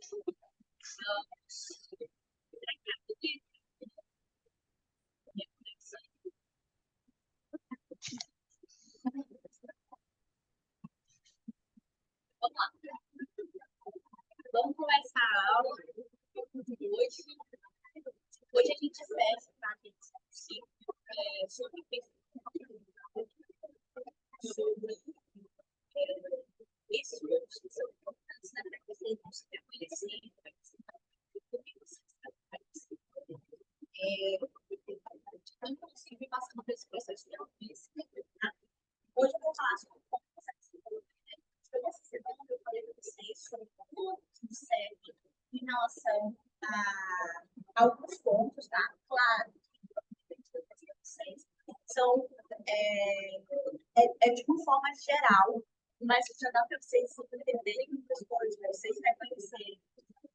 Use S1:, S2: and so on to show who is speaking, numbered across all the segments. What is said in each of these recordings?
S1: Vamos lá. Vamos começar a aula hoje. Hoje a gente espera para discutir sobre isso, que são importantes, né, para que vocês vão se reconhecer, para que vocês não consigam passar por esse processo de autoconhecimento. Hoje eu vou falar sobre como você se desenvolver. Essa semana eu falei para vocês sobre como tudo serve em relação a alguns pontos, tá? Claro, vocês são de uma forma geral, mas já dá para vocês entenderem muitas coisas, para vocês reconhecerem.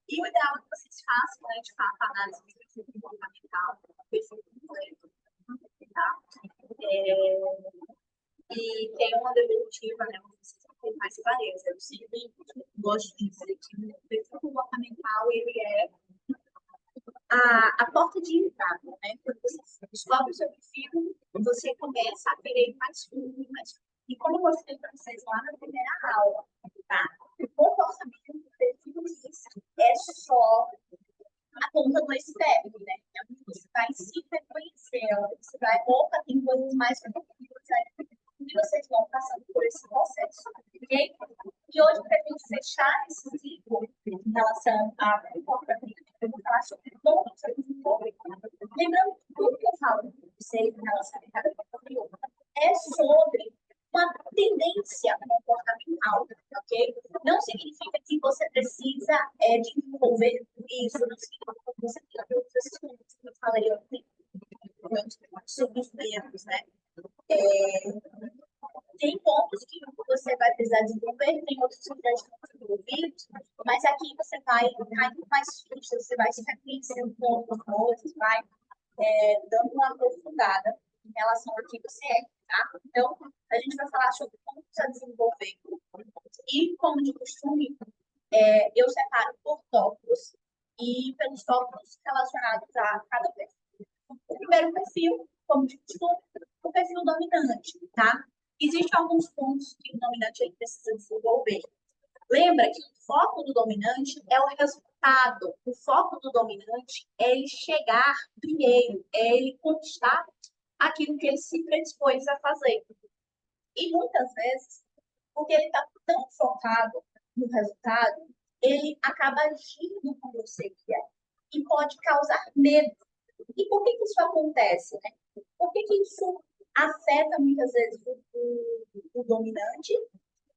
S1: E o ideal é que vocês façam, né, de fato, a análise de perfil comportamental, perfil completo, tá? E tem uma devolutiva, né, vocês têm mais clareza. Eu sempre gosto de dizer que o perfil comportamental, ele é a porta de entrada, né? Quando você descobre o seu perfil, você começa a querer ir mais fundo, mais fundo. E como eu mostrei para vocês lá na primeira aula, tá? O comportamento do perfil é só a ponta do iceberg, né? Você vai se reconhecer, você vai, opa, tem coisas mais profundas aí, e vocês vão passando por esse processo, ok? E hoje, para a gente fechar esse ciclo em relação a comportamento, eu vou falar sobre pontos de desenvolvimento. Lembrando que tudo que eu falo para vocês em relação a cada comportamento é sobre uma tendência comportamental, ok? Não significa que você precisa desenvolver isso, não significa que você tem que outros assuntos que eu falei ontem sobre os erros, né? Tem pontos que você vai precisar desenvolver, tem outros que já estão desenvolvidos, mas aqui você vai caindo mais fichas, você vai se reconhecendo com outras coisas, vai dando uma aprofundada em relação ao que você é, tá? Então, a gente vai falar sobre pontos a desenvolver. E, como de costume, eu separo por tópicos e pelos tópicos relacionados a cada perfil. O primeiro perfil, como de costume, o perfil dominante, tá? Existem alguns pontos que o dominante ele precisa desenvolver. Lembra que o foco do dominante é o resultado. O foco do dominante é ele chegar primeiro, é ele conquistar aquilo que ele se predispôs a fazer. E muitas vezes, porque ele está tão focado no resultado, ele acaba agindo como você quer. E pode causar medo. E por que isso acontece, né? Por que isso afeta muitas vezes o dominante?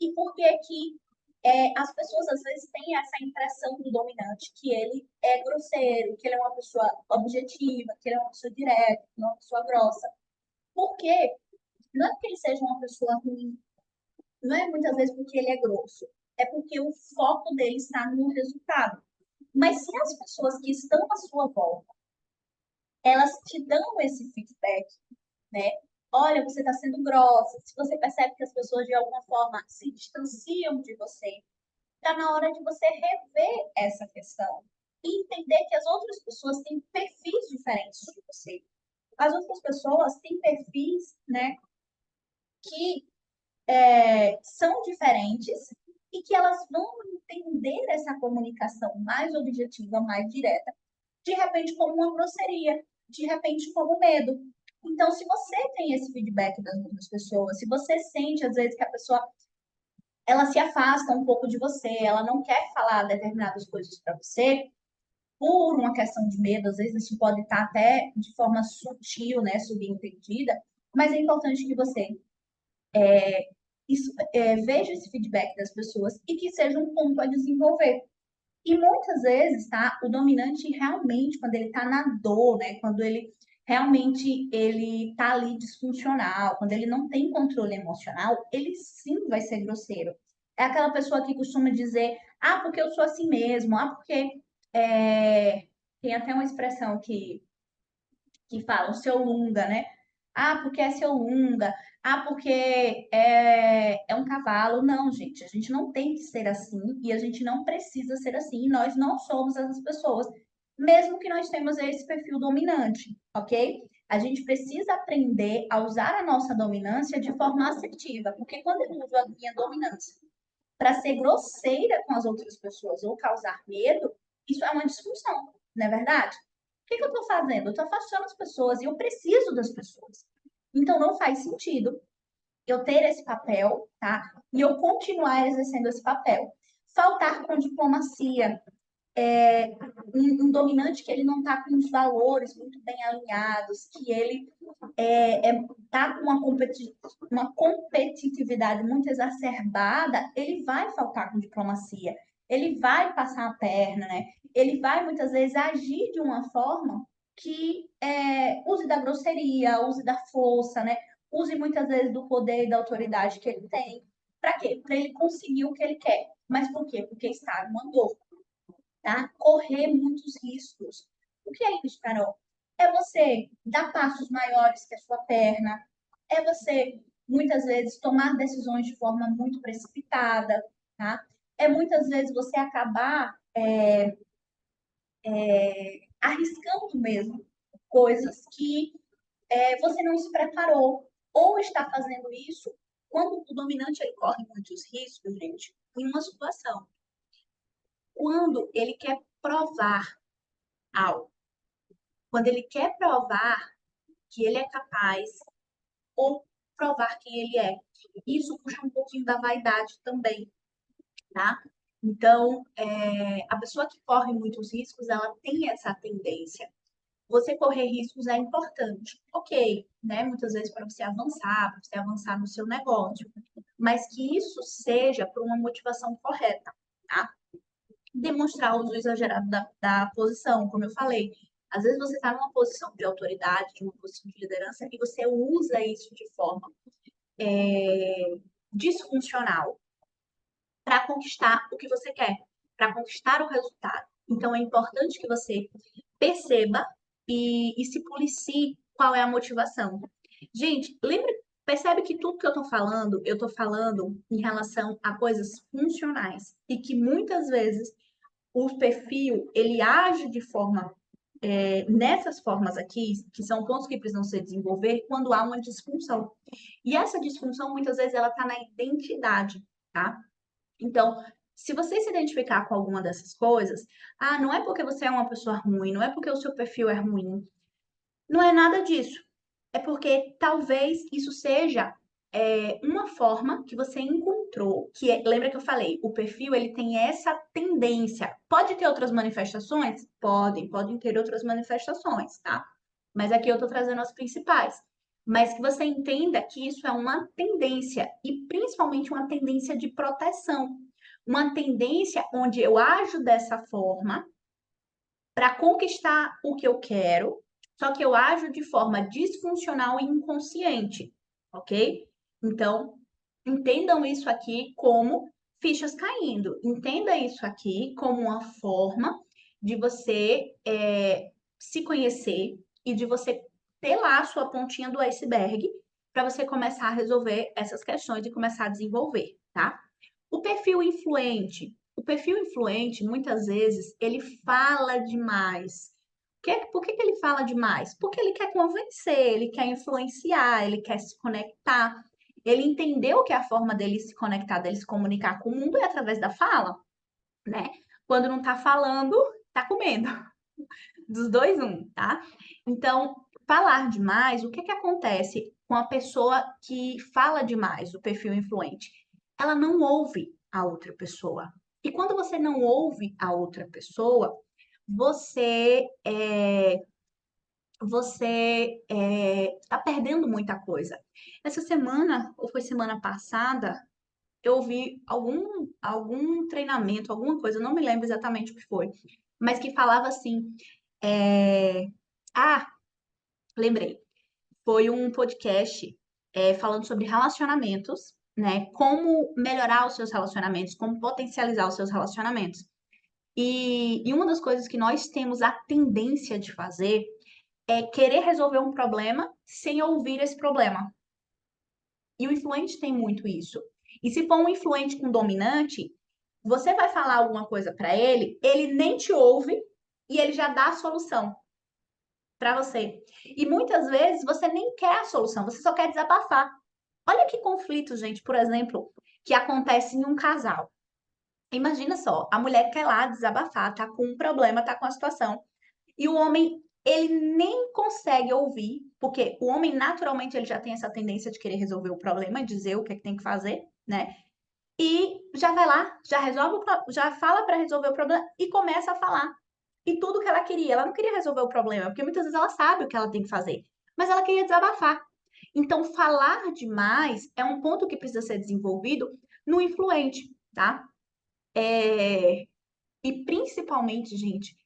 S1: E por que as pessoas às vezes têm essa impressão do dominante, que ele é grosseiro, que ele é uma pessoa objetiva, que ele é uma pessoa direta, uma pessoa grossa. Por quê? Não é porque ele seja uma pessoa ruim, não é muitas vezes porque ele é grosso, é porque o foco dele está no resultado. Mas se as pessoas que estão à sua volta, elas te dão esse feedback, né? Olha, você está sendo grossa, se você percebe que as pessoas de alguma forma se distanciam de você, está na hora de você rever essa questão e entender que as outras pessoas têm perfis diferentes de você. As outras pessoas têm perfis, né, que são diferentes e que elas vão entender essa comunicação mais objetiva, mais direta, de repente como uma grosseria, de repente como medo. Então, se você tem esse feedback das outras pessoas, se você sente, às vezes, que a pessoa ela se afasta um pouco de você, ela não quer falar determinadas coisas para você, por uma questão de medo, às vezes isso pode estar até de forma sutil, né, subentendida, mas é importante que você veja esse feedback das pessoas e que seja um ponto a desenvolver. E muitas vezes, tá, o dominante realmente, quando ele está na dor, né, quando ele realmente ele está ali disfuncional, quando ele não tem controle emocional, ele sim vai ser grosseiro. É aquela pessoa que costuma dizer, ah, porque eu sou assim mesmo, ah, porque tem até uma expressão que fala, o seu lunga, né? Ah, porque é seu lunga. Ah, porque é um cavalo. Não, gente, a gente não tem que ser assim e a gente não precisa ser assim. E nós não somos essas pessoas, mesmo que nós temos esse perfil dominante, ok? A gente precisa aprender a usar a nossa dominância de forma assertiva, porque quando eu uso a minha dominância para ser grosseira com as outras pessoas ou causar medo, isso é uma disfunção, não é verdade? O que que eu estou fazendo? Eu estou afastando as pessoas e eu preciso das pessoas. Então não faz sentido eu ter esse papel, tá? E eu continuar exercendo esse papel. Faltar com diplomacia, um dominante que ele não está com os valores muito bem alinhados, que ele está com uma competitividade muito exacerbada, ele vai faltar com diplomacia, ele vai passar a perna, né? Ele vai muitas vezes agir de uma forma que use da grosseria, use da força, né? Use muitas vezes do poder e da autoridade que ele tem. Para quê? Para ele conseguir o que ele quer. Mas por quê? Porque está numa dor, tá? Correr muitos riscos. O que é isso, Carol? É você dar passos maiores que a sua perna, é você, muitas vezes, tomar decisões de forma muito precipitada, tá? É muitas vezes você acabar arriscando mesmo coisas que você não se preparou, ou está fazendo isso quando o dominante ele corre muitos riscos, gente, em uma situação. Quando ele quer provar algo, quando ele quer provar que ele é capaz ou provar quem ele é. Isso puxa um pouquinho da vaidade também, tá? Então, a pessoa que corre muitos riscos, ela tem essa tendência. Você correr riscos é importante, ok, né? Muitas vezes para você avançar no seu negócio, mas que isso seja por uma motivação correta, tá? Demonstrar o uso exagerado da posição, como eu falei. Às vezes você está numa posição de autoridade, de uma posição de liderança, e você usa isso de forma disfuncional para conquistar o que você quer, para conquistar o resultado. Então é importante que você perceba e se policie qual é a motivação. Gente, lembra, percebe que tudo que eu estou falando em relação a coisas funcionais e que muitas vezes o perfil ele age de forma nessas formas aqui, que são pontos que precisam se desenvolver quando há uma disfunção. E essa disfunção, muitas vezes, ela está na identidade, tá? Então, se você se identificar com alguma dessas coisas, não é porque você é uma pessoa ruim, não é porque o seu perfil é ruim, não é nada disso. É porque talvez isso seja uma forma que você encontrou, lembra que eu falei, o perfil ele tem essa tendência. Pode ter outras manifestações? Podem ter outras manifestações, tá? Mas aqui eu tô trazendo as principais. Mas que você entenda que isso é uma tendência, e principalmente uma tendência de proteção. Uma tendência onde eu ajo dessa forma para conquistar o que eu quero, só que eu ajo de forma disfuncional e inconsciente, ok? Então, entendam isso aqui como fichas caindo. Entenda isso aqui como uma forma de você se conhecer e de você ter lá a sua pontinha do iceberg para você começar a resolver essas questões e começar a desenvolver, tá? O perfil influente. O perfil influente, muitas vezes, ele fala demais. Por que ele fala demais? Porque ele quer convencer, ele quer influenciar, ele quer se conectar. Ele entendeu que a forma dele se conectar, dele se comunicar com o mundo é através da fala, né? Quando não tá falando, tá comendo. Dos dois, um, tá? Então, falar demais, o que que acontece com a pessoa que fala demais, o perfil influente? Ela não ouve a outra pessoa. E quando você não ouve a outra pessoa, você está perdendo muita coisa. Essa semana, ou foi semana passada, eu ouvi algum treinamento, alguma coisa, eu não me lembro exatamente o que foi, mas que falava assim, é, ah, lembrei, foi um podcast falando sobre relacionamentos, né? Como melhorar os seus relacionamentos, como potencializar os seus relacionamentos. E uma das coisas que nós temos a tendência de fazer
S2: é querer resolver um problema sem ouvir esse problema. E o influente tem muito isso. E se for um influente com dominante, você vai falar alguma coisa para ele nem te ouve e ele já dá a solução para você. E muitas vezes você nem quer a solução, você só quer desabafar. Olha que conflito, gente, por exemplo, que acontece em um casal. Imagina só, a mulher quer lá desabafar, tá com um problema, tá com a situação. E o homem, ele nem consegue ouvir, porque o homem naturalmente ele já tem essa tendência de querer resolver o problema, dizer o que é que tem que fazer, né? E já vai lá, já resolve, já fala para resolver o problema e começa a falar. E tudo que ela queria, ela não queria resolver o problema, porque muitas vezes ela sabe o que ela tem que fazer, mas ela queria desabafar. Então, falar demais é um ponto que precisa ser desenvolvido no influente, tá? E principalmente, gente,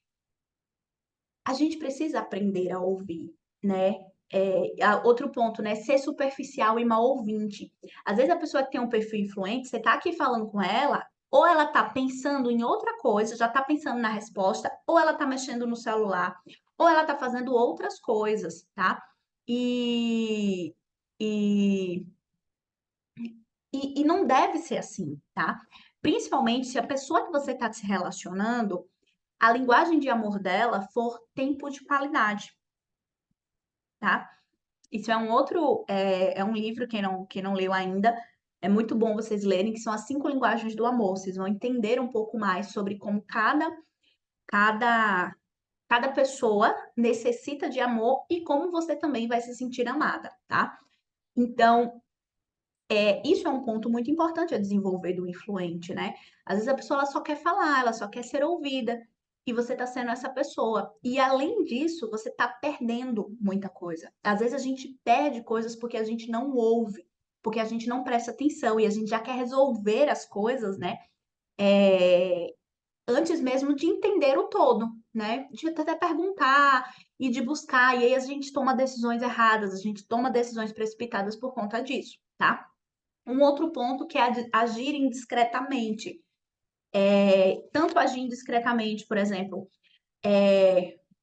S2: a gente precisa aprender a ouvir, né? Outro ponto, né? Ser superficial e mal ouvinte. Às vezes a pessoa que tem um perfil influente, você tá aqui falando com ela, ou ela tá pensando em outra coisa, já tá pensando na resposta, ou ela tá mexendo no celular, ou ela tá fazendo outras coisas, tá? E, e, e não deve ser assim, tá? Principalmente se a pessoa que você está se relacionando, a linguagem de amor dela for tempo de qualidade, tá? Isso é um outro, é um livro, quem não leu ainda, é muito bom vocês lerem, que são as 5 linguagens do amor. Vocês vão entender um pouco mais sobre como cada, cada pessoa necessita de amor e como você também vai se sentir amada, tá? Então, isso é um ponto muito importante a desenvolver do influente, né? Às vezes a pessoa ela só quer falar, ela só quer ser ouvida, e você está sendo essa pessoa. E além disso, você está perdendo muita coisa. Às vezes a gente perde coisas porque a gente não ouve, porque a gente não presta atenção e a gente já quer resolver as coisas, né? É, antes mesmo de entender o todo, né? De até perguntar e de buscar, e aí a gente toma decisões erradas, a gente toma decisões precipitadas por conta disso, tá? Um outro ponto que é agir indiscretamente. Tanto agir indiscretamente, por exemplo,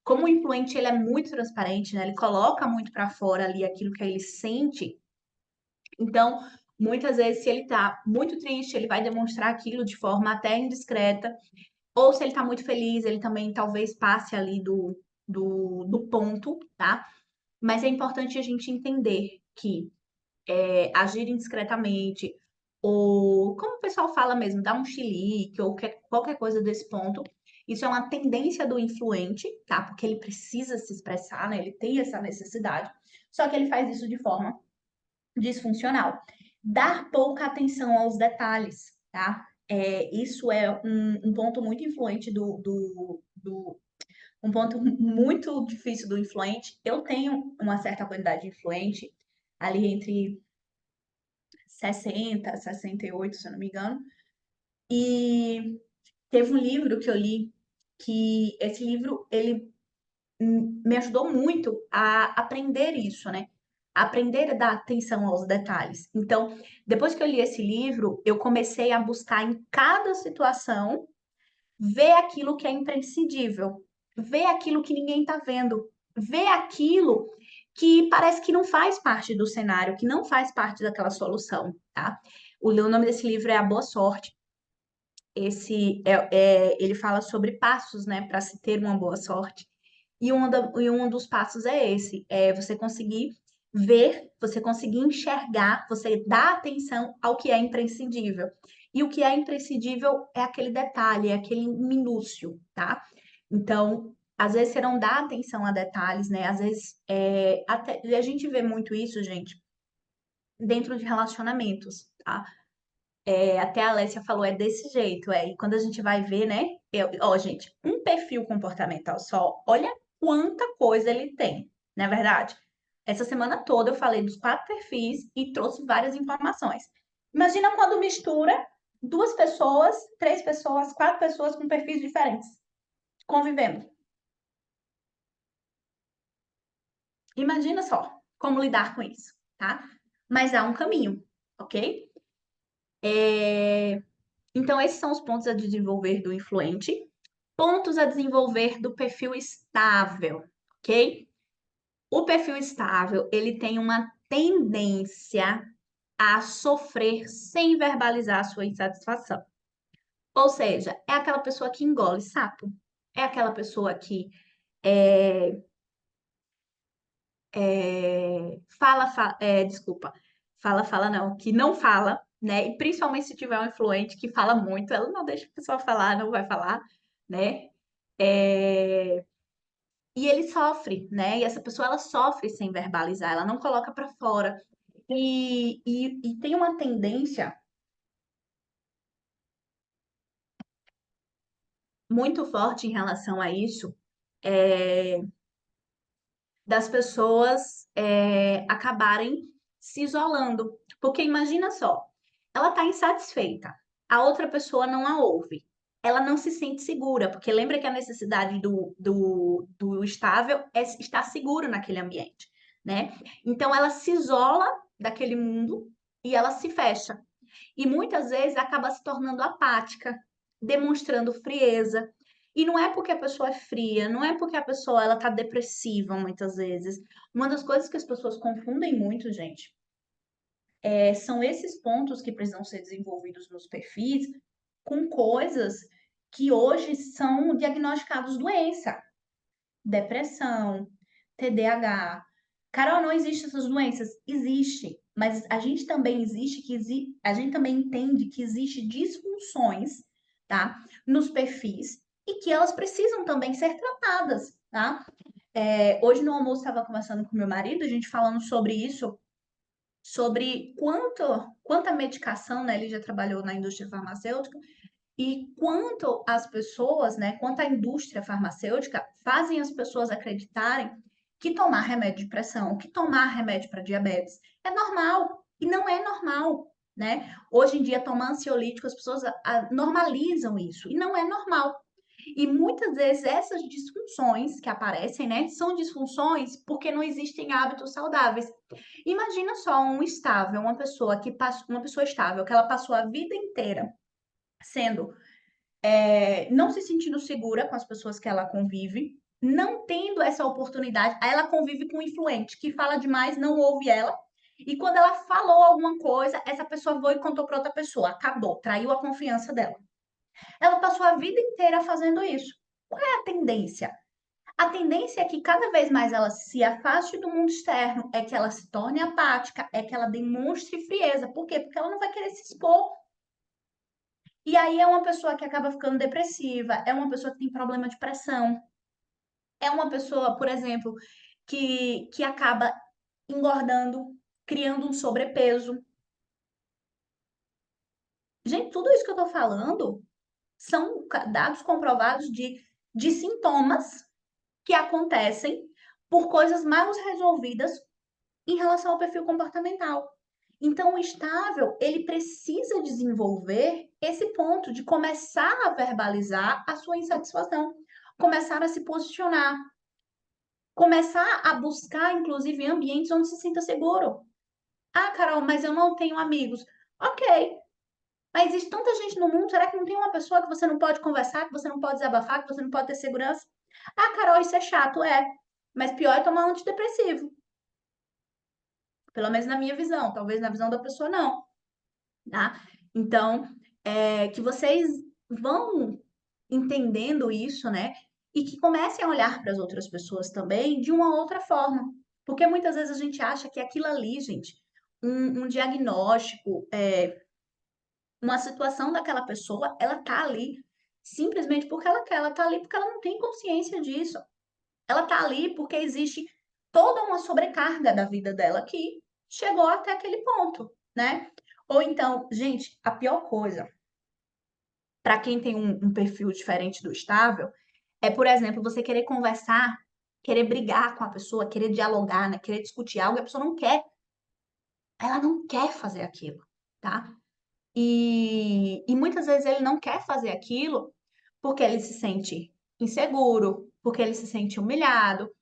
S2: como o influente ele é muito transparente, né? Ele coloca muito para fora ali aquilo que ele sente. Então, muitas vezes, se ele tá muito triste, ele vai demonstrar aquilo de forma até indiscreta. Ou se ele tá muito feliz, ele também talvez passe ali do ponto, tá? Mas é importante a gente entender que agir indiscretamente, ou como o pessoal fala mesmo, dar um chilique, ou qualquer coisa desse ponto. Isso é uma tendência do influente, tá? Porque ele precisa se expressar, né? Ele tem essa necessidade, só que ele faz isso de forma disfuncional. Dar pouca atenção aos detalhes, tá? Isso é um ponto muito influente um ponto muito difícil do influente. Eu tenho uma certa quantidade de influente, ali entre 60, 68, se eu não me engano. E teve um livro que eu li que esse livro ele me ajudou muito a aprender isso, né? Aprender a dar atenção aos detalhes. Então, depois que eu li esse livro, eu comecei a buscar em cada situação ver aquilo que é imprescindível, ver aquilo que ninguém está vendo, ver aquilo que parece que não faz parte do cenário, que não faz parte daquela solução, tá? O nome desse livro é A Boa Sorte. Ele fala sobre passos, né, para se ter uma boa sorte. E um dos passos é esse, é você conseguir ver, você conseguir enxergar, você dar atenção ao que é imprescindível. E o que é imprescindível é aquele detalhe, é aquele minúcio, tá? Então, às vezes você não dá atenção a detalhes, né? Às vezes, até, a gente vê muito isso, gente, dentro de relacionamentos, tá? Até a Alessia falou, é desse jeito, E quando a gente vai ver, né? Ó, gente, um perfil comportamental só, olha quanta coisa ele tem, não é verdade? Essa semana toda eu falei dos 4 perfis e trouxe várias informações. Imagina quando mistura 2 pessoas, 3 pessoas, 4 pessoas com perfis diferentes, convivendo. Imagina só como lidar com isso, tá? Mas há um caminho, ok? Então, esses são os pontos a desenvolver do influente. Pontos a desenvolver do perfil estável, ok? O perfil estável, ele tem uma tendência a sofrer sem verbalizar a sua insatisfação. Ou seja, é aquela pessoa que engole sapo. É aquela pessoa que é, desculpa, fala não, que não fala, né? E principalmente se tiver um influente que fala muito, ela não deixa a pessoa falar, não vai falar, né? É, e ele sofre, né? E essa pessoa ela sofre sem verbalizar, ela não coloca para fora. E tem uma tendência muito forte em relação a isso, é, das pessoas acabarem se isolando. Porque imagina só, ela está insatisfeita, a outra pessoa não a ouve. Ela não se sente segura, porque lembra que a necessidade do estável é estar seguro naquele ambiente, né? Então ela se isola daquele mundo e ela se fecha. E muitas vezes acaba se tornando apática, demonstrando frieza. E não é porque a pessoa é fria, não é porque a pessoa ela tá depressiva muitas vezes. Uma das coisas que as pessoas confundem muito, gente, são esses pontos que precisam ser desenvolvidos nos perfis com coisas que hoje são diagnosticados doença, depressão, TDAH. Carol, não existe essas doenças? Existe, mas a gente também a gente também entende que existe disfunções, tá? Nos perfis e que elas precisam também ser tratadas, tá? Hoje no almoço estava conversando com meu marido, a gente falando sobre isso, sobre quanta medicação, né? Ele já trabalhou na indústria farmacêutica e quanto as pessoas, né, quanto a indústria farmacêutica fazem as pessoas acreditarem que tomar remédio de pressão, que tomar remédio para diabetes é normal e não é normal, né? Hoje em dia tomar ansiolítico as pessoas normalizam isso e não é normal. E muitas vezes essas disfunções que aparecem, né, são disfunções porque não existem hábitos saudáveis. Imagina só um estável, uma pessoa estável que ela passou a vida inteira sendo não se sentindo segura com as pessoas que ela convive, não tendo essa oportunidade, aí ela convive com um influente que fala demais, não ouve ela. E quando ela falou alguma coisa, essa pessoa foi e contou para outra pessoa, acabou, traiu a confiança dela. Ela passou a vida inteira fazendo isso. Qual é a tendência? A tendência é que cada vez mais ela se afaste do mundo externo, é que ela se torne apática, é que ela demonstre frieza. Por quê? Porque ela não vai querer se expor. E aí é uma pessoa que acaba ficando depressiva, é uma pessoa que tem problema de pressão, é uma pessoa, por exemplo, que acaba engordando, criando um sobrepeso. Gente, tudo isso que eu tô falando são dados comprovados de sintomas que acontecem por coisas mal resolvidas em relação ao perfil comportamental. Então, o estável, ele precisa desenvolver esse ponto de começar a verbalizar a sua insatisfação, começar a se posicionar, começar a buscar, inclusive, ambientes onde se sinta seguro. Ah, Carol, mas eu não tenho amigos. Ok, mas existe tanta gente no mundo, será que não tem uma pessoa que você não pode conversar, que você não pode desabafar, que você não pode ter segurança? Ah, Carol, isso é chato, é. Mas pior é tomar um antidepressivo. Pelo menos na minha visão, talvez na visão da pessoa não, tá? Então, que vocês vão entendendo isso, né? E que comecem a olhar para as outras pessoas também de uma outra forma. Porque muitas vezes a gente acha que aquilo ali, gente, um diagnóstico, uma situação daquela pessoa, ela tá ali simplesmente porque ela quer, ela tá ali porque ela não tem consciência disso. Ela tá ali porque existe toda uma sobrecarga da vida dela que chegou até aquele ponto, né? Ou então, gente, a pior coisa para quem tem um perfil diferente do estável é, por exemplo, você querer conversar, querer brigar com a pessoa, querer dialogar, né? Querer discutir algo, e a pessoa não quer. Ela não quer fazer aquilo, tá? E muitas vezes ele não quer fazer aquilo porque ele se sente inseguro, porque ele se sente humilhado,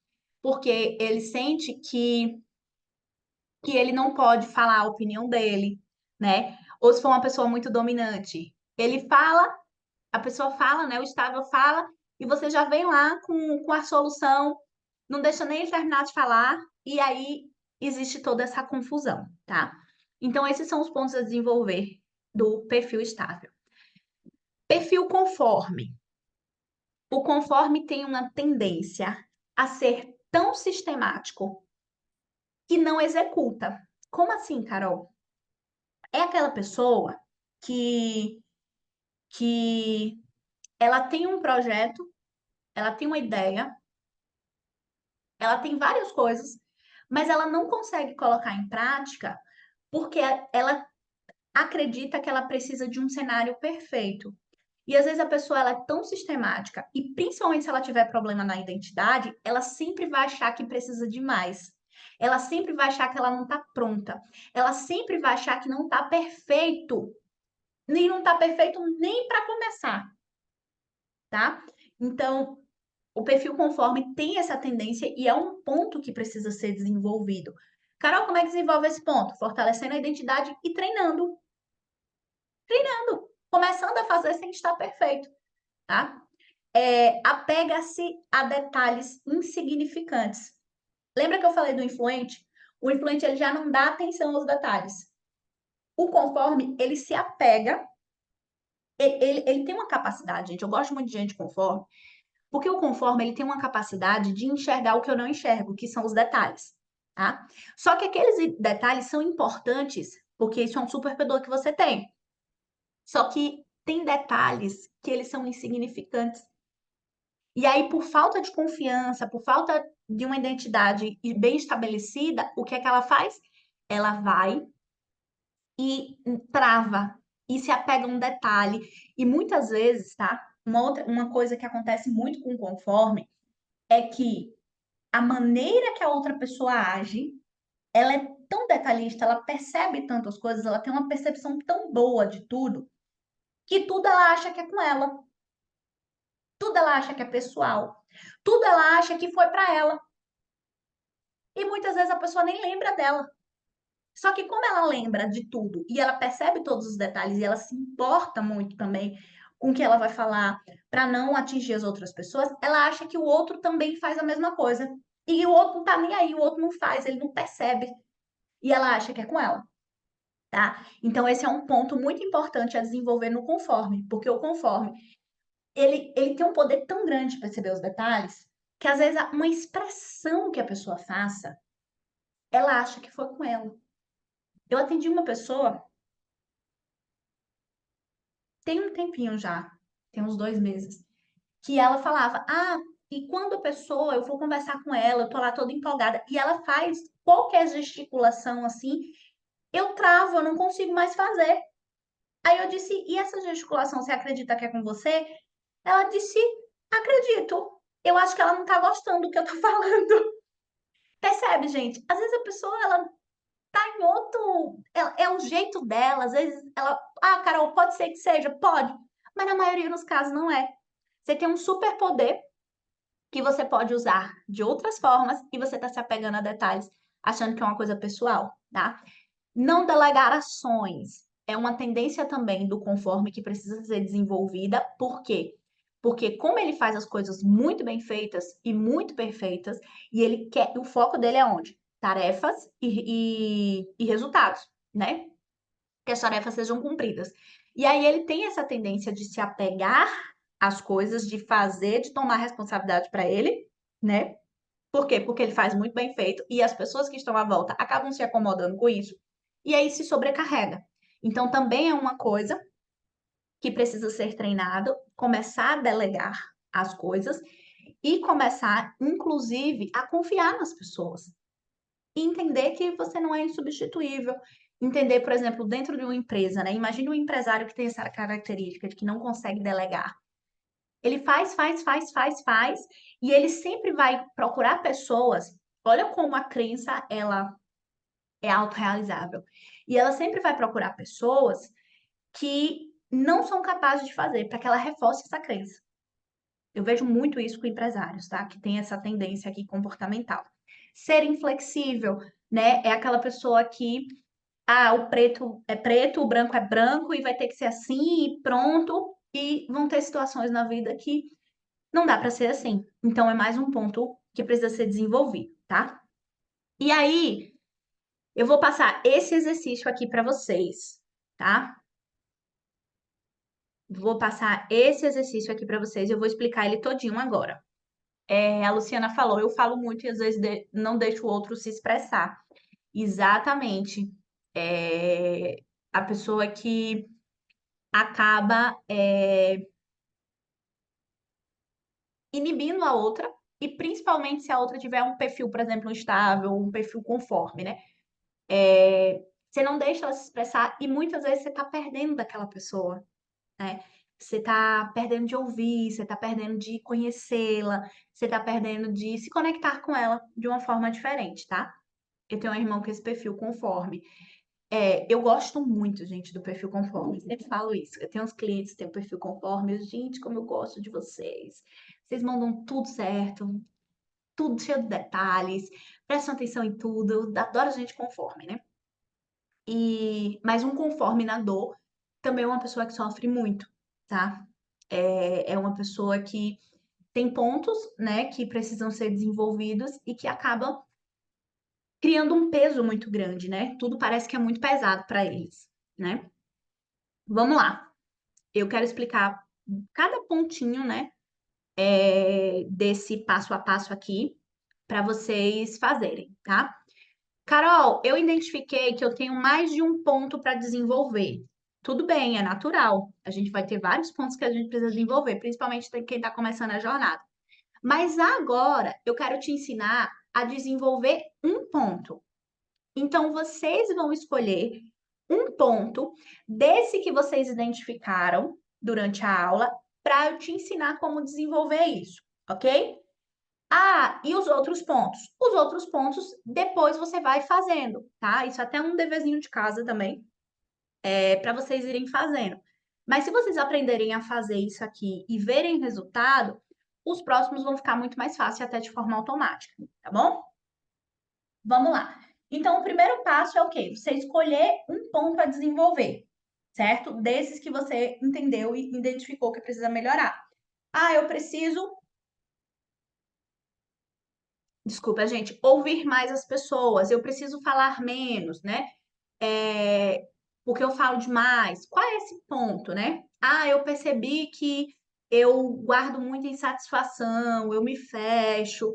S2: porque ele sente que ele não pode falar a opinião dele, né? Ou se for uma pessoa muito dominante, ele fala, a pessoa fala, né? O estável fala, e você já vem lá com a solução, não deixa nem ele terminar de falar, e aí existe toda essa confusão, tá? Então, esses são os pontos a desenvolver do perfil estável. Perfil conforme. O conforme tem uma tendência a ser tão sistemático que não executa. Como assim, Carol? É aquela pessoa que, que ela tem um projeto, ela tem uma ideia, ela tem várias coisas, mas ela não consegue colocar em prática porque ela acredita que ela precisa de um cenário perfeito. E às vezes a pessoa ela é tão sistemática, e principalmente se ela tiver problema na identidade, ela sempre vai achar que precisa de mais. Ela sempre vai achar que ela não está pronta. Ela sempre vai achar que não está perfeito. Nem não está perfeito nem para começar, tá? Então, o perfil conforme tem essa tendência e é um ponto que precisa ser desenvolvido. Carol, como é que desenvolve esse ponto? Fortalecendo a identidade e treinando. Treinando. Começando a fazer sem estar perfeito, tá? Apega-se a detalhes insignificantes. Lembra que eu falei do influente? O influente ele já não dá atenção aos detalhes. O conforme, ele se apega, ele tem uma capacidade, gente. Eu gosto muito de gente conforme, porque o conforme ele tem uma capacidade de enxergar o que eu não enxergo, que são os detalhes, tá? Só que aqueles detalhes são importantes, porque isso é um superpoder que você tem. Só que tem detalhes que eles são insignificantes. E aí, por falta de confiança, por falta de uma identidade bem estabelecida, o que é que ela faz? Ela vai e trava e se apega a um detalhe. E muitas vezes, tá? Uma coisa que acontece muito com o conforme é que a maneira que a outra pessoa age, ela é tão detalhista, ela percebe tantas coisas, ela tem uma percepção tão boa de tudo, que tudo ela acha que é com ela, tudo ela acha que é pessoal, tudo ela acha que foi para ela. E muitas vezes a pessoa nem lembra dela. Só que como ela lembra de tudo e ela percebe todos os detalhes e ela se importa muito também com o que ela vai falar para não atingir as outras pessoas, ela acha que o outro também faz a mesma coisa. E o outro não tá nem aí, o outro não faz, ele não percebe. E ela acha que é com ela, tá? Então esse é um ponto muito importante a desenvolver no conforme, porque o conforme, ele tem um poder tão grande de perceber os detalhes, que às vezes uma expressão que a pessoa faça, ela acha que foi com ela. Eu atendi uma pessoa, tem um tempinho já, tem uns 2 meses, que ela falava, e quando a pessoa, eu vou conversar com ela, eu tô lá toda empolgada, e ela faz qualquer gesticulação assim, eu travo, eu não consigo mais fazer. Aí eu disse, e essa gesticulação, você acredita que é com você? Ela disse, acredito. Eu acho que ela não tá gostando do que eu tô falando. Percebe, gente? Às vezes a pessoa, ela tá em outro. É o jeito dela, às vezes ela. Carol, pode ser que seja? Pode. Mas na maioria dos casos não é. Você tem um superpoder que você pode usar de outras formas e você tá se apegando a detalhes, achando que é uma coisa pessoal, tá? Não delegar ações é uma tendência também do conforme que precisa ser desenvolvida. Por quê? Porque como ele faz as coisas muito bem feitas e muito perfeitas, e ele quer, o foco dele é onde? Tarefas e resultados, né? Que as tarefas sejam cumpridas. E aí ele tem essa tendência de se apegar às coisas, de fazer, de tomar responsabilidade para ele, né? Por quê? Porque ele faz muito bem feito e as pessoas que estão à volta acabam se acomodando com isso e aí se sobrecarrega. Então também é uma coisa que precisa ser treinado, começar a delegar as coisas e começar, inclusive, a confiar nas pessoas. E entender que você não é insubstituível. Entender, por exemplo, dentro de uma empresa, né? Imagina um empresário que tem essa característica de que não consegue delegar. Ele faz, e ele sempre vai procurar pessoas. Olha como a crença, ela é autorrealizável. E ela sempre vai procurar pessoas que não são capazes de fazer, para que ela reforce essa crença. Eu vejo muito isso com empresários, tá? Que tem essa tendência aqui comportamental. Ser inflexível, né? É aquela pessoa que, o preto é preto, o branco é branco e vai ter que ser assim e pronto. E vão ter situações na vida que não dá para ser assim. Então é mais um ponto que precisa ser desenvolvido, tá? E aí, eu vou passar esse exercício aqui para vocês, tá? Vou passar esse exercício aqui para vocês, eu vou explicar ele todinho agora. A Luciana falou, eu falo muito e às vezes não deixo o outro se expressar. Exatamente. A pessoa que acaba inibindo a outra, e principalmente se a outra tiver um perfil, por exemplo, instável, um perfil conforme, né? Você não deixa ela se expressar e muitas vezes você está perdendo daquela pessoa, né? Você está perdendo de ouvir, você está perdendo de conhecê-la, você está perdendo de se conectar com ela de uma forma diferente, tá? Eu tenho um irmão com esse perfil conforme. Eu gosto muito, gente, do perfil conforme. Sempre falo isso. Eu tenho uns clientes que têm um perfil conforme. Gente, como eu gosto de vocês. Vocês mandam tudo certo, tudo cheio de detalhes, prestam atenção em tudo. Eu adoro gente conforme, né? Mas um conforme na dor também é uma pessoa que sofre muito, tá? É uma pessoa que tem pontos, né, que precisam ser desenvolvidos e que acabam criando um peso muito grande, né? Tudo parece que é muito pesado para eles, né? Vamos lá. Eu quero explicar cada pontinho, né, desse passo a passo aqui para vocês fazerem, tá? Carol, eu identifiquei que eu tenho mais de um ponto para desenvolver. Tudo bem, é natural. A gente vai ter vários pontos que a gente precisa desenvolver, principalmente quem está começando a jornada. Mas agora eu quero te ensinar a desenvolver um ponto. Então, vocês vão escolher um ponto desse que vocês identificaram durante a aula para eu te ensinar como desenvolver isso, ok? Ah, e os outros pontos? Os outros pontos depois você vai fazendo, tá? Isso até é um deverzinho de casa também, para vocês irem fazendo. Mas se vocês aprenderem a fazer isso aqui e verem o resultado, os próximos vão ficar muito mais fácil até de forma automática, tá bom? Vamos lá. Então, o primeiro passo é o quê? Você escolher um ponto a desenvolver, certo? Desses que você entendeu e identificou que precisa melhorar. Ah, eu preciso, desculpa, gente, ouvir mais as pessoas, eu preciso falar menos, né? É, porque eu falo demais. Qual é esse ponto, né? Ah, eu percebi que eu guardo muita insatisfação, eu me fecho.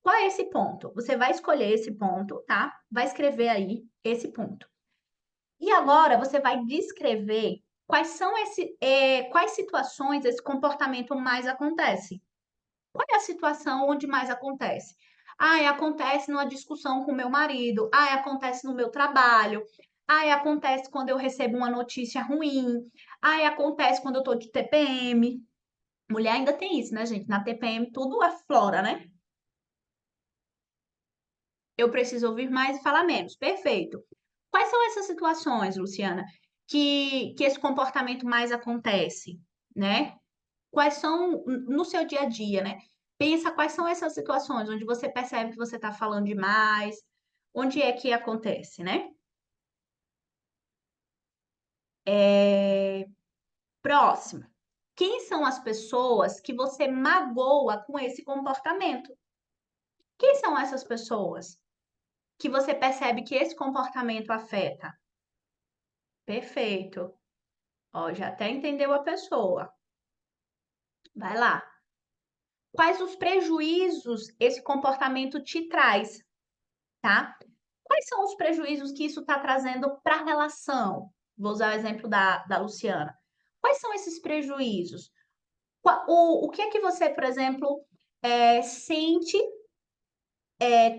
S2: Qual é esse ponto? Você vai escolher esse ponto, tá? Vai escrever aí esse ponto. E agora você vai descrever quais situações esse comportamento mais acontece. Qual é a situação onde mais acontece? Ah, acontece numa discussão com meu marido. Ah, acontece no meu trabalho. Ah, acontece quando eu recebo uma notícia ruim. Ah, acontece quando eu tô de TPM. Mulher ainda tem isso, né, gente? Na TPM tudo aflora, né? Eu preciso ouvir mais e falar menos. Perfeito. Quais são essas situações, Luciana, que esse comportamento mais acontece, né? Quais são no seu dia a dia, né? Pensa quais são essas situações onde você percebe que você está falando demais, onde é que acontece, né? É, Próximo. Quem são as pessoas que você magoa com esse comportamento? Quem são essas pessoas que você percebe que esse comportamento afeta? Perfeito. Ó, já até entendeu a pessoa. Vai lá. Quais os prejuízos esse comportamento te traz, tá? Quais são os prejuízos que isso está trazendo para a relação? Vou usar o exemplo da Luciana. Quais são esses prejuízos? O que é que você, por exemplo, sente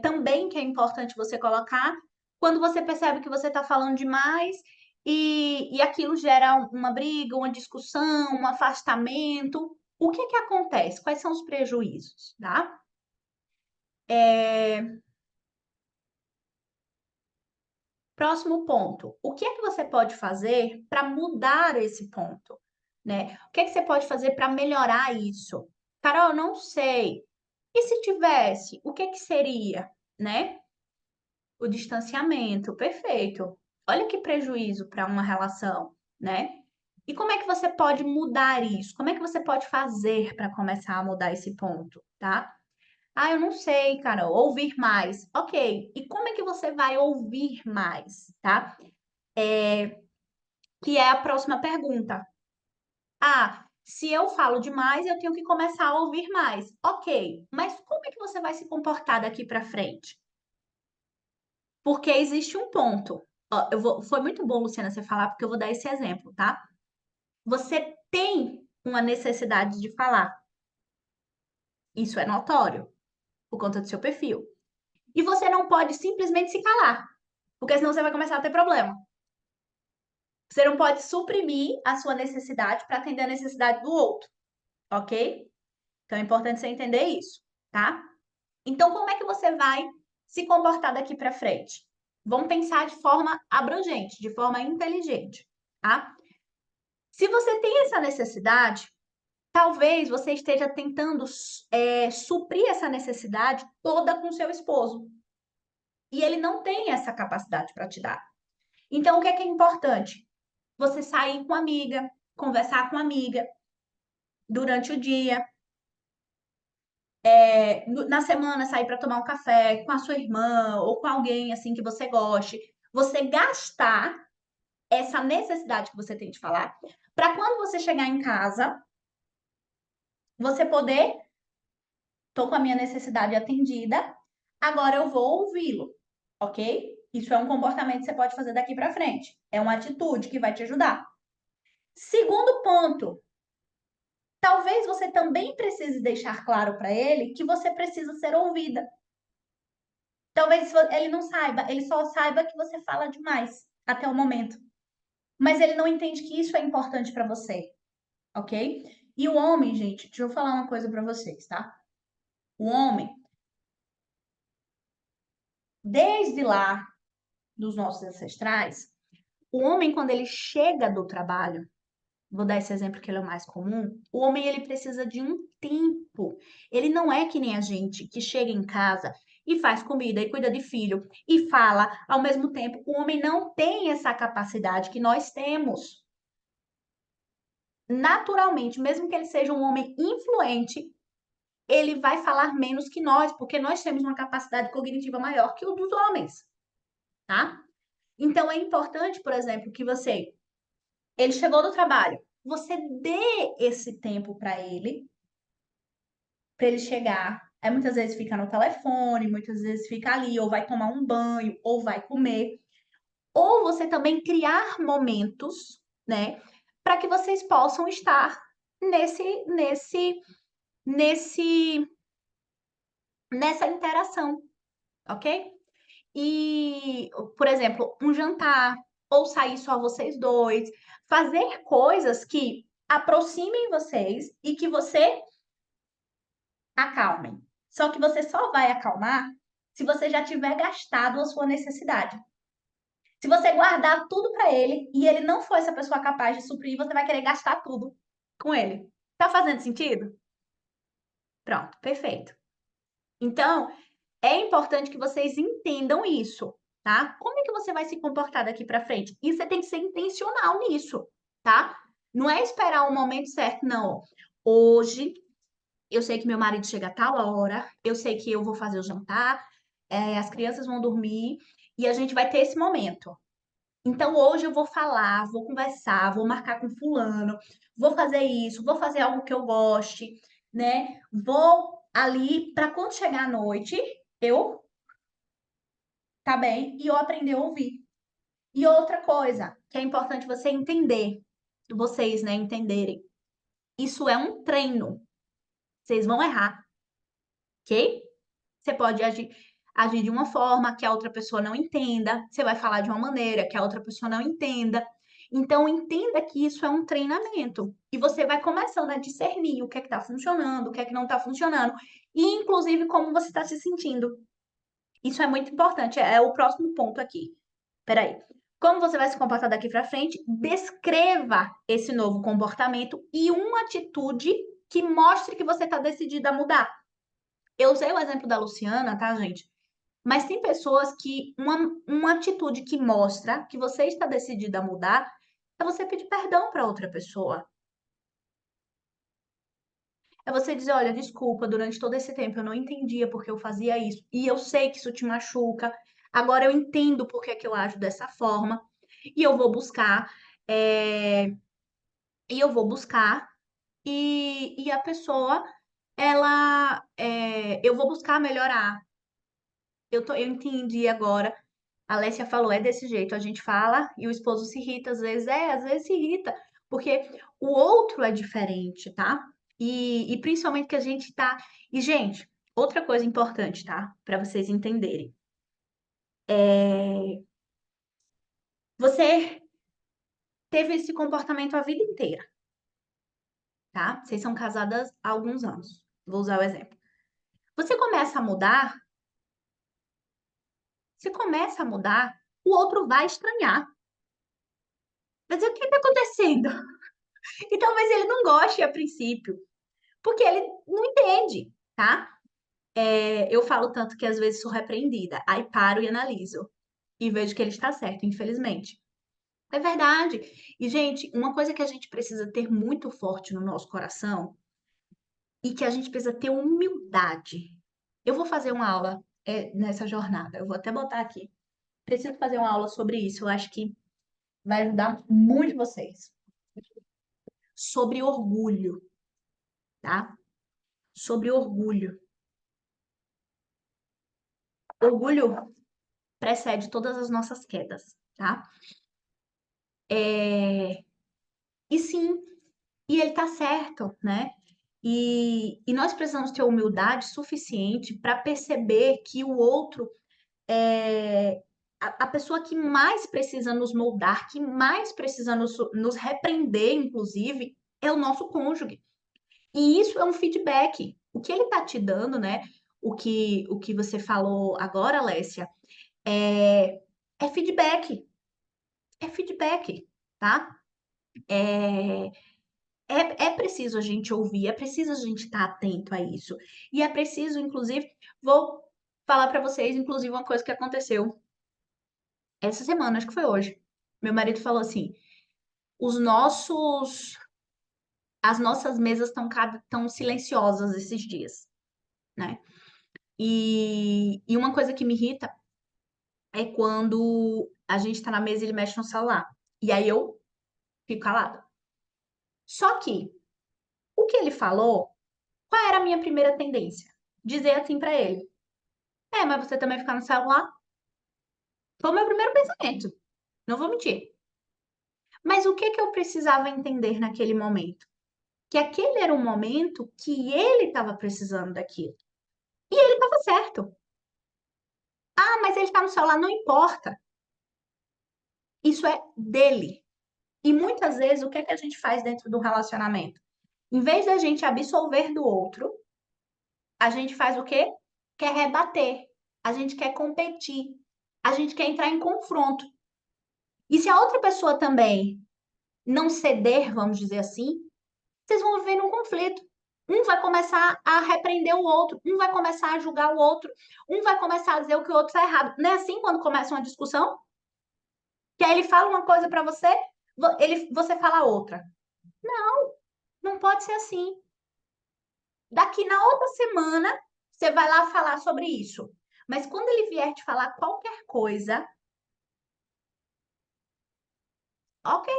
S2: também que é importante você colocar quando você percebe que você está falando demais e aquilo gera uma briga, uma discussão, um afastamento? O que é que acontece? Quais são os prejuízos, tá? É, Próximo ponto. O que é que você pode fazer para mudar esse ponto, né? O que é que você pode fazer para melhorar isso? Carol, não sei. E se tivesse, o que é que seria, né? O distanciamento, perfeito. Olha que prejuízo para uma relação, né? E como é que você pode mudar isso? Como é que você pode fazer para começar a mudar esse ponto, tá? Ah, eu não sei, Carol, ouvir mais. Ok, e como é que você vai ouvir mais, tá? Que é a próxima pergunta. Ah, se eu falo demais, eu tenho que começar a ouvir mais. Ok, mas como é que você vai se comportar daqui para frente? Porque existe um ponto. Ó, foi muito bom, Luciana, você falar, porque eu vou dar esse exemplo, tá? Você tem uma necessidade de falar. Isso é notório, por conta do seu perfil. E você não pode simplesmente se calar, porque senão você vai começar a ter problema. Você não pode suprimir a sua necessidade para atender a necessidade do outro, ok? Então é importante você entender isso, tá? Então, como é que você vai se comportar daqui para frente? Vamos pensar de forma abrangente, de forma inteligente, tá? Se você tem essa necessidade, talvez você esteja tentando suprir essa necessidade toda com seu esposo. E ele não tem essa capacidade para te dar. Então, o que é importante? Você sair com amiga, conversar com amiga durante o dia, na semana sair para tomar um café com a sua irmã ou com alguém assim que você goste. Você gastar essa necessidade que você tem de falar, para quando você chegar em casa, você poder, tô com a minha necessidade atendida, agora eu vou ouvi-lo, ok? Isso é um comportamento que você pode fazer daqui para frente. É uma atitude que vai te ajudar. Segundo ponto, talvez você também precise deixar claro para ele que você precisa ser ouvida. Talvez ele não saiba, ele só saiba que você fala demais até o momento. Mas ele não entende que isso é importante para você, ok? E o homem, gente, deixa eu falar uma coisa para vocês, tá? O homem, desde lá dos nossos ancestrais, o homem, quando ele chega do trabalho, vou dar esse exemplo que ele é o mais comum, o homem ele precisa de um tempo. Ele não é que nem a gente que chega em casa e faz comida e cuida de filho e fala ao mesmo tempo. O homem não tem essa capacidade que nós temos. Naturalmente, mesmo que ele seja um homem influente, ele vai falar menos que nós, porque nós temos uma capacidade cognitiva maior que o dos homens, tá? Então é importante, por exemplo, que ele chegou do trabalho, você dê esse tempo para ele chegar. Aí muitas vezes fica no telefone, muitas vezes fica ali, ou vai tomar um banho, ou vai comer. Ou você também criar momentos, né, para que vocês possam estar nesse, nesse, nesse, nessa interação, ok? E, por exemplo, um jantar, ou sair só vocês dois, fazer coisas que aproximem vocês e que você acalmem. Só que você só vai acalmar se você já tiver gastado a sua necessidade. Se você guardar tudo para ele e ele não for essa pessoa capaz de suprir, você vai querer gastar tudo com ele. Tá fazendo sentido? Pronto, perfeito. Então, é importante que vocês entendam isso, tá? Como é que você vai se comportar daqui para frente? E você tem que ser intencional nisso, tá? Não é esperar o momento certo, não. Hoje eu sei que meu marido chega a tal hora, eu sei que eu vou fazer o jantar, as crianças vão dormir e a gente vai ter esse momento. Então hoje eu vou falar, vou conversar, vou marcar com fulano, vou fazer isso, vou fazer algo que eu goste, né? Vou ali para quando chegar a noite, eu tá bem e eu aprender a ouvir. E outra coisa que é importante você entender, vocês, né, entenderem. Isso é um treino. Vocês vão errar, ok? Você pode agir de uma forma que a outra pessoa não entenda, você vai falar de uma maneira que a outra pessoa não entenda. Então, entenda que isso é um treinamento. E você vai começando a discernir o que é que está funcionando, o que é que não está funcionando, e inclusive como você está se sentindo. Isso é muito importante, é o próximo ponto aqui. Peraí. Como você vai se comportar daqui para frente? Descreva esse novo comportamento e uma atitude que mostre que você está decidida a mudar. Eu usei o exemplo da Luciana, tá, gente? Mas tem pessoas que uma atitude que mostra que você está decidida a mudar é você pedir perdão para outra pessoa. É você dizer, olha, desculpa, durante todo esse tempo eu não entendia porque eu fazia isso. E eu sei que isso te machuca. Agora eu entendo por que que eu ajo dessa forma. E eu vou buscar. é, E eu vou buscar. E a pessoa, eu vou buscar melhorar. Eu entendi agora. A Alessia falou, é desse jeito, a gente fala e o esposo se irrita, às vezes se irrita, porque o outro é diferente, tá? E principalmente que a gente tá. E, gente, outra coisa importante, tá? Para vocês entenderem. Você teve esse comportamento a vida inteira, tá? Vocês são casadas há alguns anos. Vou usar o exemplo. Você começa a mudar, você começa a mudar, o outro vai estranhar. Vai dizer, o que está acontecendo? E talvez ele não goste a princípio, porque ele não entende, tá? Eu falo tanto que às vezes sou repreendida, aí paro e analiso e vejo que ele está certo, infelizmente. É verdade. E, gente, uma coisa que a gente precisa ter muito forte no nosso coração e que a gente precisa ter humildade. Eu vou fazer uma aula, nessa jornada, eu vou até botar aqui. Preciso fazer uma aula sobre isso, eu acho que vai ajudar muito vocês. Sobre orgulho, tá? Sobre orgulho. Orgulho precede todas as nossas quedas, tá? E sim, e ele tá certo, né? E nós precisamos ter humildade suficiente para perceber que o outro é a pessoa que mais precisa nos moldar, que mais precisa nos repreender, inclusive, é o nosso cônjuge. E isso é um feedback. O que ele tá te dando, né? O que você falou agora, Alessia, é, é feedback. É feedback, tá? É, é preciso a gente ouvir, é preciso a gente estar atento a isso. E é preciso, inclusive, vou falar para vocês, inclusive, uma coisa que aconteceu essa semana, acho que foi hoje. Meu marido falou assim: os nossos, as nossas mesas tão silenciosas esses dias, né? E uma coisa que me irrita é quando a gente tá na mesa e ele mexe no celular. E aí eu fico calada. Só que o que ele falou, qual era a minha primeira tendência? Dizer assim pra ele: mas você também ficar no celular? Foi o meu primeiro pensamento. Não vou mentir. Mas o que que eu precisava entender naquele momento? Que aquele era um momento que ele estava precisando daquilo. E ele estava certo. Ah, mas ele está no celular, não importa. Isso é dele. E muitas vezes, o que é que a gente faz dentro do relacionamento? Em vez da gente absolver do outro, a gente faz o quê? Quer rebater. A gente quer competir. A gente quer entrar em confronto. E se a outra pessoa também não ceder, vamos dizer assim, vocês vão viver num conflito. Um vai começar a repreender o outro, um vai começar a julgar o outro, um vai começar a dizer o que o outro está errado. Não é assim quando começa uma discussão? Que aí ele fala uma coisa para você, você fala outra. Não pode ser assim. Daqui na outra semana, você vai lá falar sobre isso. Mas quando ele vier te falar qualquer coisa, ok,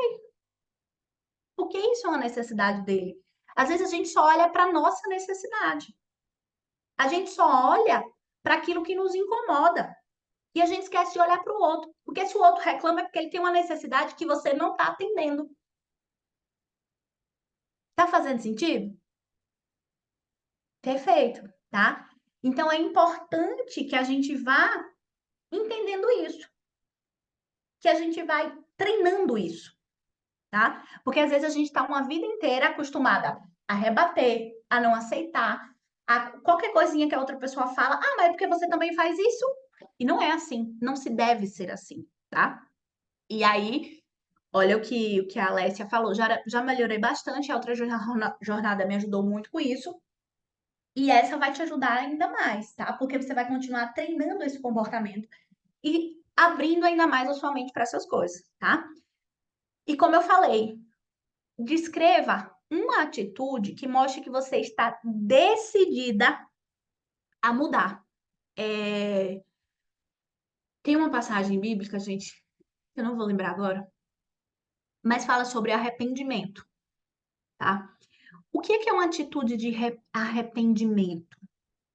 S2: porque isso é uma necessidade dele. Às vezes a gente só olha para nossa necessidade. A gente só olha para aquilo que nos incomoda. E a gente esquece de olhar para o outro. Porque se o outro reclama, é porque ele tem uma necessidade que você não está atendendo. Tá fazendo sentido? Perfeito, tá? Então é importante que a gente vá entendendo isso, que a gente vai treinando isso, tá? Porque às vezes a gente está uma vida inteira acostumada a rebater, a não aceitar, a qualquer coisinha que a outra pessoa fala, mas é porque você também faz isso? E não é assim, não se deve ser assim, tá? E aí, olha o que a Alessia falou, já melhorei bastante, a outra jornada me ajudou muito com isso. E essa vai te ajudar ainda mais, tá? Porque você vai continuar treinando esse comportamento e abrindo ainda mais a sua mente para essas coisas, tá? E como eu falei, descreva uma atitude que mostre que você está decidida a mudar. É, Tem uma passagem bíblica, gente, que eu não vou lembrar agora, mas fala sobre arrependimento, tá? O que é uma atitude de arrependimento,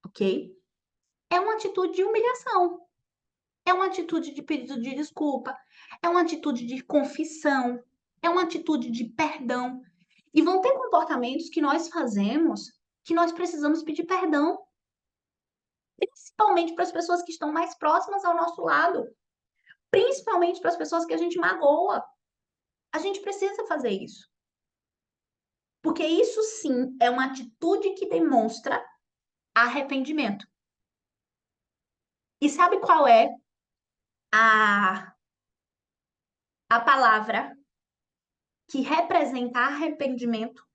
S2: ok? É uma atitude de humilhação, é uma atitude de pedido de desculpa, é uma atitude de confissão, é uma atitude de perdão. E vão ter comportamentos que nós fazemos que nós precisamos pedir perdão, principalmente para as pessoas que estão mais próximas ao nosso lado, principalmente para as pessoas que a gente magoa. A gente precisa fazer isso. Porque isso sim é uma atitude que demonstra arrependimento. E sabe qual é a, a palavra que representa arrependimento?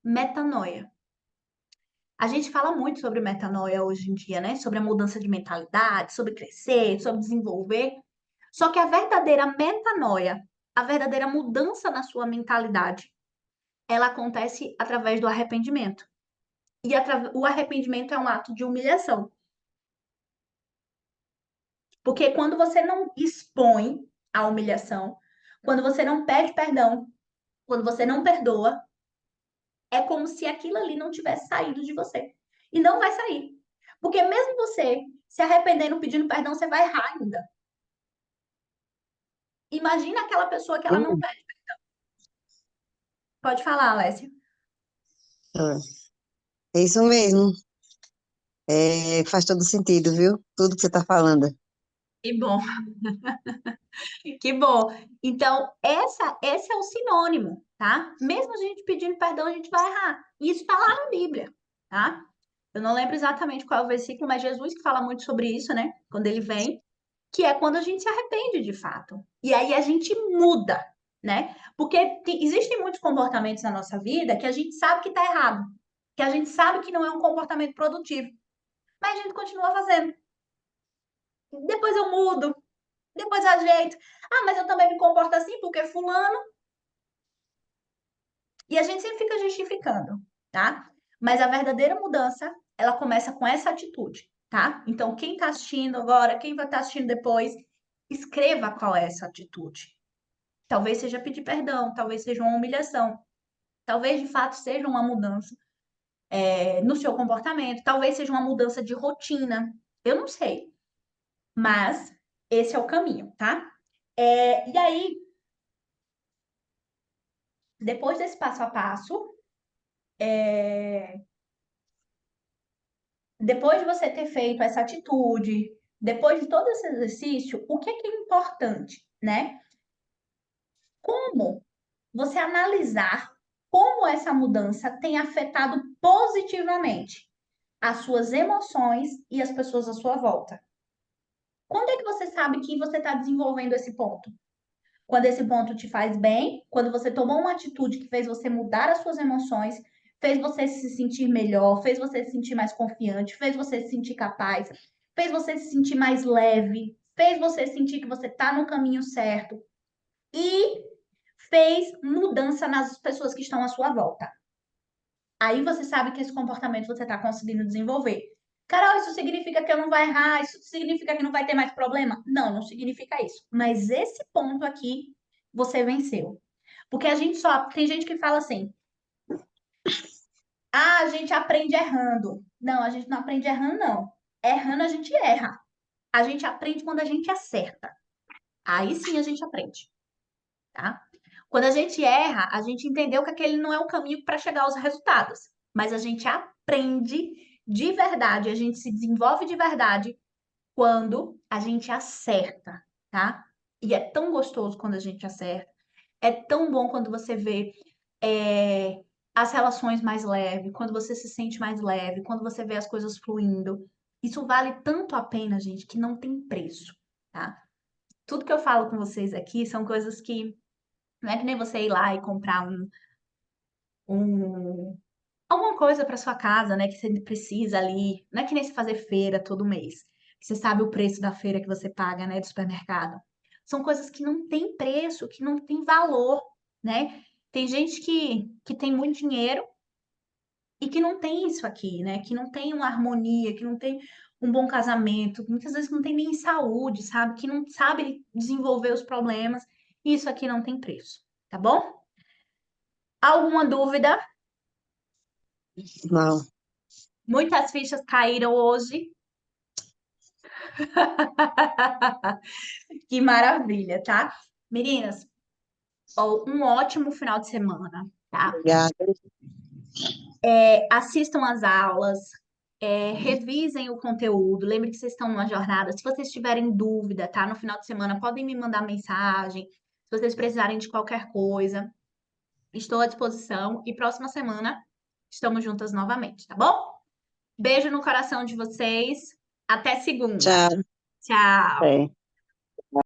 S2: Metanoia. A gente fala muito sobre metanoia hoje em dia, né? Sobre a mudança de mentalidade, sobre crescer, sobre desenvolver. Só que a verdadeira metanoia, a verdadeira mudança na sua mentalidade, ela acontece através do arrependimento. E o arrependimento é um ato de humilhação. Porque quando você não expõe a humilhação, quando você não pede perdão, quando você não perdoa, é como se aquilo ali não tivesse saído de você. E não vai sair. Porque mesmo você se arrependendo, pedindo perdão, você vai errar ainda. Imagina aquela pessoa que ela não
S3: Hum,
S2: pede. Pode falar, Alessia.
S3: É isso mesmo. Faz todo sentido, viu? Tudo que você está falando.
S2: Que bom, que bom. Então, esse é o sinônimo, tá? Mesmo a gente pedindo perdão, a gente vai errar. E isso está lá na Bíblia, tá? Eu não lembro exatamente qual é o versículo, mas Jesus que fala muito sobre isso, né? Quando ele vem, que é quando a gente se arrepende de fato. E aí a gente muda, né? Porque existem muitos comportamentos na nossa vida que a gente sabe que está errado, que a gente sabe que não é um comportamento produtivo, mas a gente continua fazendo. Depois eu mudo, depois eu ajeito. Ah, mas eu também me comporto assim porque fulano. E a gente sempre fica justificando, tá? Mas a verdadeira mudança, ela começa com essa atitude, tá? Então, quem tá assistindo agora, quem vai estar assistindo depois, escreva qual é essa atitude. Talvez seja pedir perdão, talvez seja uma humilhação, talvez de fato seja uma mudança no seu comportamento, talvez seja uma mudança de rotina. Eu não sei, mas esse é o caminho, tá? E aí, depois desse passo a passo, depois de você ter feito essa atitude, depois de todo esse exercício, o que é importante, né? Como você analisar como essa mudança tem afetado positivamente as suas emoções e as pessoas à sua volta. Quando é que você sabe que você está desenvolvendo esse ponto? Quando esse ponto te faz bem, quando você tomou uma atitude que fez você mudar as suas emoções, fez você se sentir melhor, fez você se sentir mais confiante, fez você se sentir capaz, fez você se sentir mais leve, fez você sentir que você está no caminho certo e fez mudança nas pessoas que estão à sua volta. Aí você sabe que esse comportamento você está conseguindo desenvolver. Carol, isso significa que eu não vou errar? Isso significa que não vai ter mais problema? Não, não significa isso. Mas esse ponto aqui você venceu. Porque a gente só. Tem gente que fala assim: ah, a gente aprende errando. Não, a gente não aprende errando, não. Errando a gente erra. A gente aprende quando a gente acerta. Aí sim a gente aprende, tá? Quando a gente erra, a gente entendeu que aquele não é o caminho para chegar aos resultados. Mas a gente aprende de verdade, a gente se desenvolve de verdade quando a gente acerta, tá? E é tão gostoso quando a gente acerta. É tão bom quando você vê as relações mais leves, quando você se sente mais leve, quando você vê as coisas fluindo. Isso vale tanto a pena, gente, que não tem preço, tá? Tudo que eu falo com vocês aqui são coisas que não é que nem você ir lá e comprar um alguma coisa para sua casa, né, que você precisa ali. Não é que nem você fazer feira todo mês, que você sabe o preço da feira que você paga, né, do supermercado. São coisas que não têm preço, que não têm valor, né? Tem gente que tem muito dinheiro e que não tem isso aqui, né? Que não tem uma harmonia, que não tem um bom casamento, muitas vezes não tem nem saúde, sabe? Que não sabe desenvolver os problemas. Isso aqui não tem preço, tá bom? Alguma dúvida?
S3: Não.
S2: Muitas fichas caíram hoje. Que maravilha, tá? Meninas, ó, um ótimo final de semana, tá?
S3: Obrigada.
S2: Assistam às aulas, revisem o conteúdo. Lembre que vocês estão numa jornada. Se vocês tiverem dúvida, tá? No final de semana, podem me mandar mensagem. Se vocês precisarem de qualquer coisa, estou à disposição. E próxima semana estamos juntas novamente, tá bom? Beijo no coração de vocês. Até segunda.
S3: Tchau.
S2: Tchau.
S3: Até.